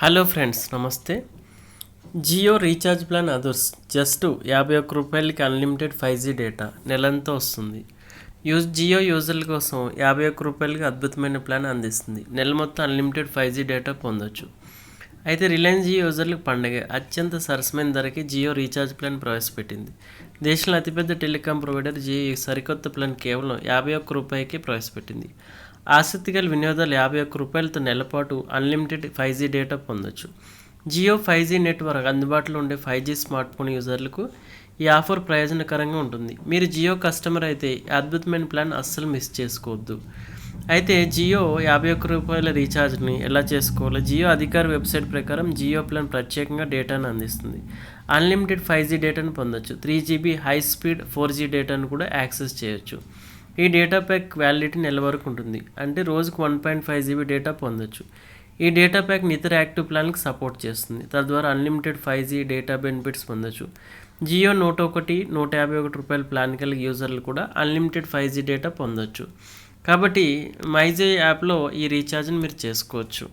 Hello friends, నమస్తే. Jio recharge plan others just 51 రూపాయలకి unlimited 5G data నెలంతా వస్తుంది. జియో యూజర్ల కోసం 51 రూపాయలకి అద్భుతమైన ప్లాన్ అందిస్తుంది. నెల మొత్తం అన్లిమిటెడ్ 5G డేటా పొందొచ్చు. అయితే రిలయన్స్ జియో యూజర్లకు పండగ అత్యంత సరసమైన ధరకి జియో రీఛార్జ్ ప్లాన్ ప్రవేశపెట్టింది. దేశంలో అతిపెద్ద టెలికాం ప్రొవైడర్ జియో ఈ సరికొత్త ప్లాన్ కేవలం 51 రూపాయలకే ప్రవేశపెట్టింది. ఆసక్తిగల వినియోగదారులు 51 రూపాయలతో నెలపాటు అన్లిమిటెడ్ 5G డేటా పొందొచ్చు. జియో 5G నెట్వర్క్ అందుబాటులో ఉండే 5G స్మార్ట్ ఫోన్ యూజర్లకు ఈ ఆఫర్ ప్రయోజనకరంగా ఉంటుంది. మీరు జియో కస్టమర్ అయితే ఈ అద్భుతమైన ప్లాన్ అస్సలు మిస్ చేసుకోవద్దు. అయితే జియో 51 రూపాయల రీఛార్జ్ని ఎలా చేసుకోవాలో జియో అధికార వెబ్సైట్ ప్రకారం జియో ప్లాన్ ప్రత్యేకంగా డేటాను అందిస్తుంది. అన్లిమిటెడ్ 5G డేటాను పొందొచ్చు. 3GB హై స్పీడ్ 4G డేటాను కూడా యాక్సెస్ చేయొచ్చు. ఈ డేటా ప్యాక్ వ్యాలిడిటీ నెల వరకు ఉంటుంది. అంటే రోజుకు 1.5GB డేటా పొందొచ్చు. ఈ డేటా ప్యాక్ని ఇతర యాక్టివ్ ప్లాన్లకు సపోర్ట్ చేస్తుంది. తద్వారా అన్లిమిటెడ్ 5G డేటా బెనిఫిట్స్ పొందొచ్చు. జియో 151 రూపాయల ప్లాన్ కలిగి యూజర్లు కూడా అన్లిమిటెడ్ 5G డేటా పొందొచ్చు. కాబట్టి మైజే యాప్లో ఈ రీఛార్జ్ని మీరు చేసుకోవచ్చు.